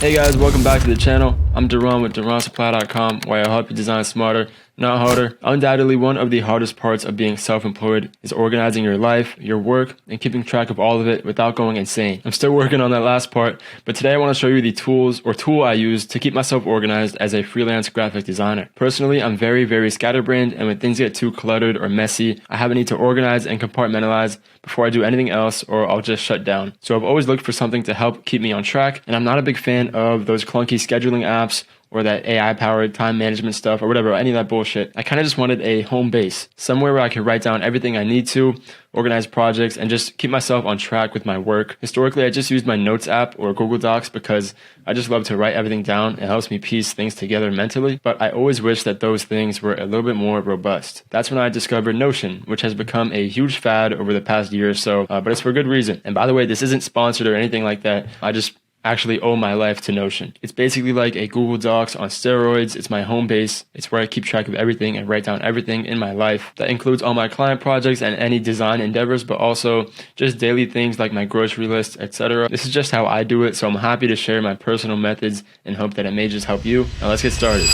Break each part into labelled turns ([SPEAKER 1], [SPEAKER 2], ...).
[SPEAKER 1] Hey guys, welcome back to the channel. I'm Duran with DuranSupply.com, where I help you design smarter, not harder. Undoubtedly, one of the hardest parts of being self-employed is organizing your life, your work, and keeping track of all of it without going insane. I'm still working on that last part, but today I want to show you the tool I use to keep myself organized as a freelance graphic designer. Personally, I'm very scatterbrained, and when things get too cluttered or messy, I have a need to organize and compartmentalize before I do anything else, or I'll just shut down. So I've always looked for something to help keep me on track, and I'm not a big fan of those clunky scheduling apps or that AI-powered time management stuff or whatever, any of that bullshit. I kind of just wanted a home base, somewhere where I could write down everything I need to, organize projects, and just keep myself on track with my work. Historically, I just used my Notes app or Google Docs because I just love to write everything down. It helps me piece things together mentally, but I always wish that those things were a little bit more robust. That's when I discovered Notion, which has become a huge fad over the past year or so, but it's for good reason. And by the way, this isn't sponsored or anything like that. I just actually owe my life to Notion. It's basically like a Google Docs on steroids. It's my home base. It's where I keep track of everything and write down everything in my life. That includes all my client projects and any design endeavors, but also just daily things like my grocery list, etc. This is just how I do it, so I'm happy to share my personal methods and hope that it may just help you. Now let's get started.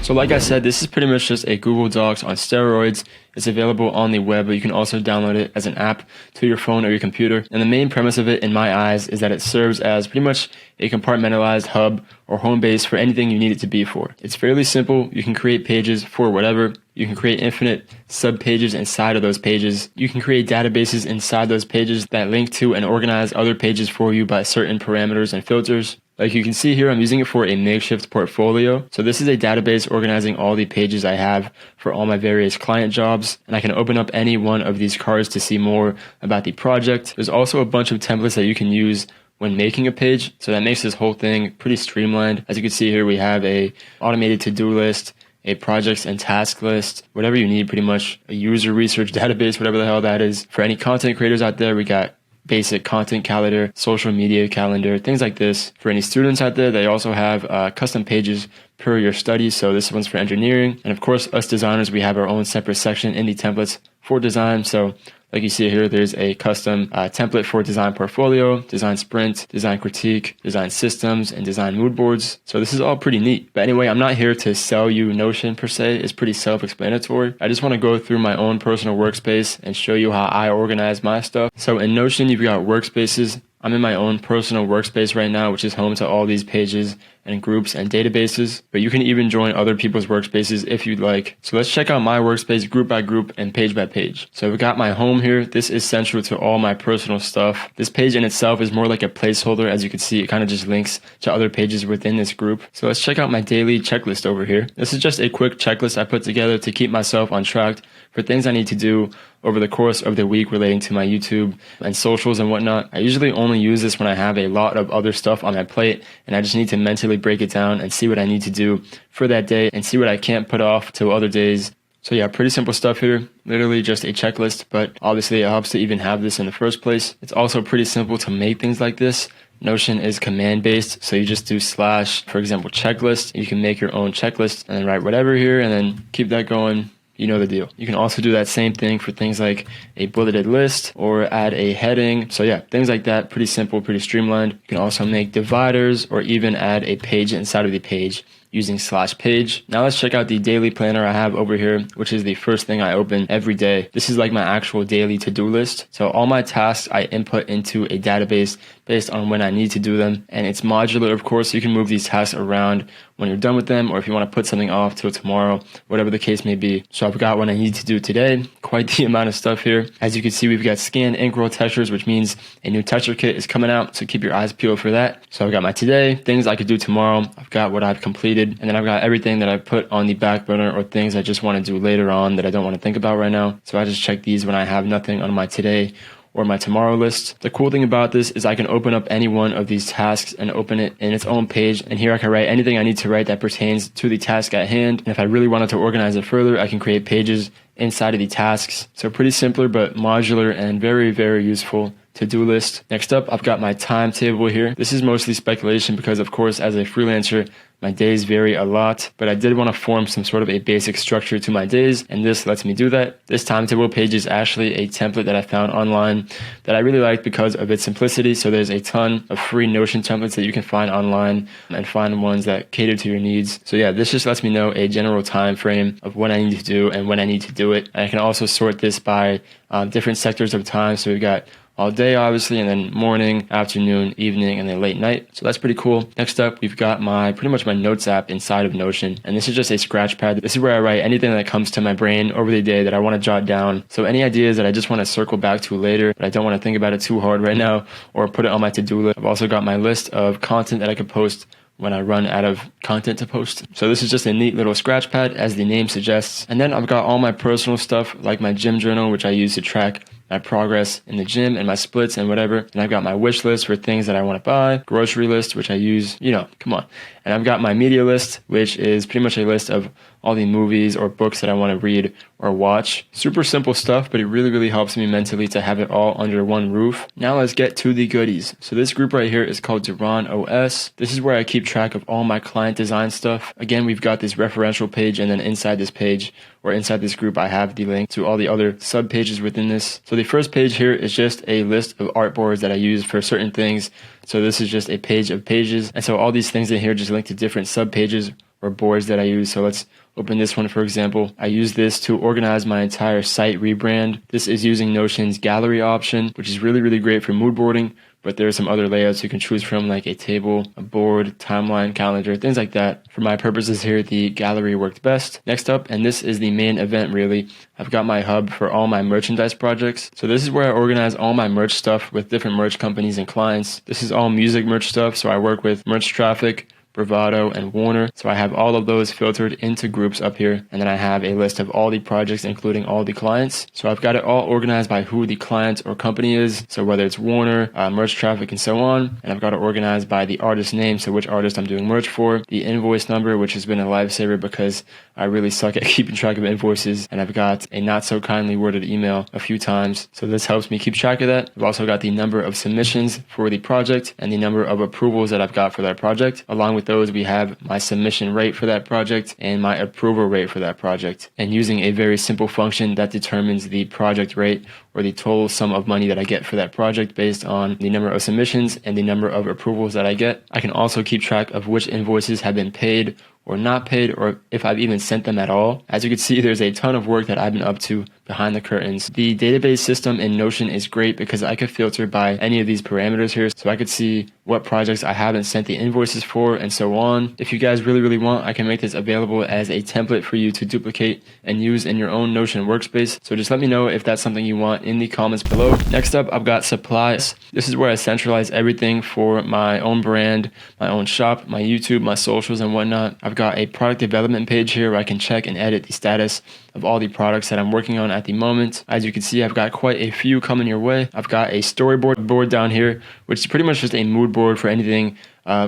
[SPEAKER 1] So like I said, this is pretty much just a Google Docs on steroids. It's available on the web, but you can also download it as an app to your phone or your computer. And the main premise of it, in my eyes, is that it serves as pretty much a compartmentalized hub or home base for anything you need it to be for. It's fairly simple. You can create pages for whatever. You can create infinite sub-pages inside of those pages. You can create databases inside those pages that link to and organize other pages for you by certain parameters and filters. Like you can see here, I'm using it for a makeshift portfolio. So this is a database organizing all the pages I have for all my various client jobs. And I can open up any one of these cards to see more about the project. There's also a bunch of templates that you can use when making a page. So that makes this whole thing pretty streamlined. As you can see here, we have a automated to-do list, a projects and task list, whatever you need, pretty much a user research database, whatever the hell that is. For any content creators out there, we got basic content calendar, social media calendar, things like this. For any students out there, they also have custom pages per your studies. So this one's for engineering. And of course, us designers, we have our own separate section in the templates for design. So like you see here, there's a custom template for design portfolio, design sprint, design critique, design systems, and design mood boards. So this is all pretty neat. But anyway, I'm not here to sell you Notion per se. It's pretty self-explanatory. I just want to go through my own personal workspace and show you how I organize my stuff. So in Notion, you've got workspaces. I'm in my own personal workspace right now, which is home to all these pages and groups and databases, but you can even join other people's workspaces if you'd like. So let's check out my workspace group by group and page by page. So we've got my home here. This is central to all my personal stuff. This page in itself is more like a placeholder. As you can see, it kind of just links to other pages within this group. So let's check out my daily checklist over here. This is just a quick checklist I put together to keep myself on track for things I need to do over the course of the week relating to my YouTube and socials and whatnot. I usually only use this when I have a lot of other stuff on my plate and I just need to mentally break it down and see what I need to do for that day and see what I can't put off to other days. So yeah, pretty simple stuff here, literally just a checklist, but obviously it helps to even have this in the first place. It's also pretty simple to make things like this. Notion is command based, so you just do / for example, checklist. You can make your own checklist and then write whatever here and then keep that going. You know the deal. You can also do that same thing for things like a bulleted list or add a heading. So yeah, things like that, pretty simple, pretty streamlined. You can also make dividers or even add a page inside of the page using /page. Now let's check out the daily planner I have over here, which is the first thing I open every day. This is like my actual daily to-do list. So all my tasks I input into a database based on when I need to do them. And it's modular, of course, so you can move these tasks around when you're done with them, or if you want to put something off till tomorrow, whatever the case may be. So I've got what I need to do today, quite the amount of stuff here. As you can see, we've got scan ink roll textures, which means a new texture kit is coming out, so keep your eyes peeled for that. So I've got my today, things I could do tomorrow, I've got what I've completed, and then I've got everything that I've put on the back burner or things I just want to do later on that I don't want to think about right now. So I just check these when I have nothing on my today or my tomorrow list. The cool thing about this is I can open up any one of these tasks and open it in its own page. And here I can write anything I need to write that pertains to the task at hand. And if I really wanted to organize it further, I can create pages inside of the tasks. So pretty simpler, but modular and very useful. to-do list. Next up, I've got my timetable here. This is mostly speculation because, of course, as a freelancer, my days vary a lot, but I did want to form some sort of a basic structure to my days, and this lets me do that. This timetable page is actually a template that I found online that I really like because of its simplicity. So there's a ton of free Notion templates that you can find online and find ones that cater to your needs. So yeah, this just lets me know a general time frame of what I need to do and when I need to do it. And I can also sort this by different sectors of time. So we've got all day, obviously, and then morning, afternoon, evening, and then late night. So that's pretty cool. Next up, we've got pretty much my notes app inside of Notion. And this is just a scratch pad. This is where I write anything that comes to my brain over the day that I want to jot down. So any ideas that I just want to circle back to later, but I don't want to think about it too hard right now, or put it on my to-do list. I've also got my list of content that I could post when I run out of content to post. So this is just a neat little scratch pad, as the name suggests. And then I've got all my personal stuff, like my gym journal, which I use to track my progress in the gym and my splits and whatever. And I've got my wish list for things that I want to buy, grocery list, which I use, come on. And I've got my media list, which is pretty much a list of all the movies or books that I want to read or watch. Super simple stuff, but it really, really helps me mentally to have it all under one roof. Now let's get to the goodies. So this group right here is called Duran OS. This is where I keep track of all my client design stuff. Again, we've got this referential page, and then inside this page, or inside this group, I have the link to all the other sub pages within this. So the first page here is just a list of artboards that I use for certain things. So this is just a page of pages. And so all these things in here just link to different sub pages or boards that I use. So let's open this one, for example. I use this to organize my entire site rebrand. This is using Notion's gallery option, which is really, really great for mood boarding. But there are some other layouts you can choose from, like a table, a board, timeline, calendar, things like that. For my purposes here, the gallery worked best. Next up, and this is the main event really, I've got my hub for all my merchandise projects. So this is where I organize all my merch stuff with different merch companies and clients. This is all music merch stuff, so I work with Merch Traffic, Bravado, and Warner. So I have all of those filtered into groups up here, and then I have a list of all the projects including all the clients. So I've got it all organized by who the client or company is, so whether it's Warner, Merch Traffic, and so on. And I've got it organized by the artist name, so which artist I'm doing merch for, the invoice number, which has been a lifesaver because I really suck at keeping track of invoices, and I've got a not so kindly worded email a few times, so this helps me keep track of that. I've also got the number of submissions for the project and the number of approvals that I've got for that project. Along with those, we have my submission rate for that project and my approval rate for that project. And using a very simple function that determines the project rate, or the total sum of money that I get for that project based on the number of submissions and the number of approvals that I get. I can also keep track of which invoices have been paid or not paid, or if I've even sent them at all. As you can see, there's a ton of work that I've been up to behind the curtains. The database system in Notion is great because I could filter by any of these parameters here, so I could see what projects I haven't sent the invoices for and so on. If you guys really, really want, I can make this available as a template for you to duplicate and use in your own Notion workspace. So just let me know if that's something you want in the comments below. Next up, I've got supplies. This is where I centralize everything for my own brand, my own shop, my YouTube, my socials, and whatnot. I've got a product development page here where I can check and edit the status of all the products that I'm working on at the moment. As you can see, I've got quite a few coming your way. I've got a storyboard board down here, which is pretty much just a mood board for anything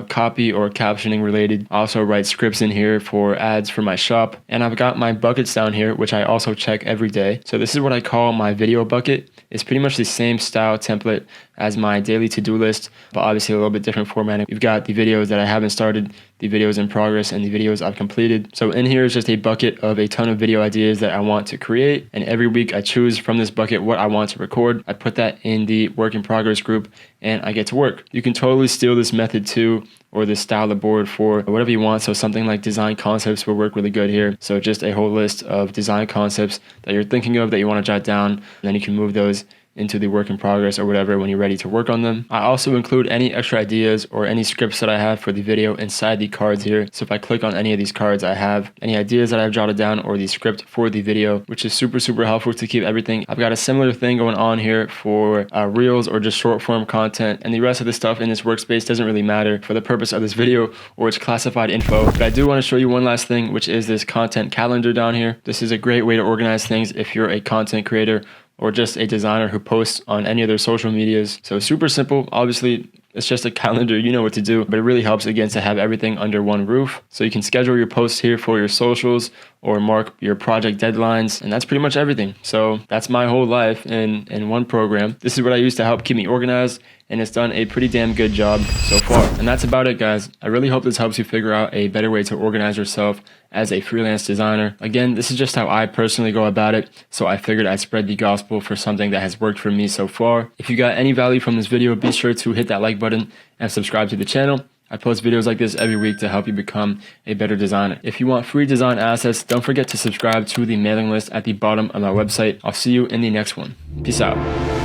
[SPEAKER 1] copy or captioning related. I also write scripts in here for ads for my shop. And I've got my buckets down here, which I also check every day. So this is what I call my video bucket. It's pretty much the same style template as my daily to-do list, but obviously a little bit different formatting. We've got the videos that I haven't started, the videos in progress, and the videos I've completed. So in here is just a bucket of a ton of video ideas that I want to create. And every week I choose from this bucket what I want to record. I put that in the work in progress group and I get to work. You can totally steal this method too, or this style of board for whatever you want. So something like design concepts will work really good here. So just a whole list of design concepts that you're thinking of that you want to jot down, and then you can move those into the work in progress or whatever when you're ready to work on them. I also include any extra ideas or any scripts that I have for the video inside the cards here. So if I click on any of these cards, I have any ideas that I've jotted down or the script for the video, which is super, super helpful to keep everything. I've got a similar thing going on here for reels or just short form content, and the rest of the stuff in this workspace doesn't really matter for the purpose of this video or its classified info. But I do want to show you one last thing, which is this content calendar down here. This is a great way to organize things if you're a content creator or just a designer who posts on any of their social medias. So super simple. Obviously, It's just a calendar, you know what to do, but it really helps again to have everything under one roof. So you can schedule your posts here for your socials or mark your project deadlines, and that's pretty much everything. So that's my whole life in one program. This is what I use to help keep me organized, and it's done a pretty damn good job so far. And that's about it, guys. I really hope this helps you figure out a better way to organize yourself as a freelance designer. Again, this is just how I personally go about it, so I figured I'd spread the gospel for something that has worked for me so far. If you got any value from this video, be sure to hit that like button and subscribe to the channel. I post videos like this every week to help you become a better designer. If you want free design assets, don't forget to subscribe to the mailing list at the bottom of my website. I'll see you in the next one. Peace out.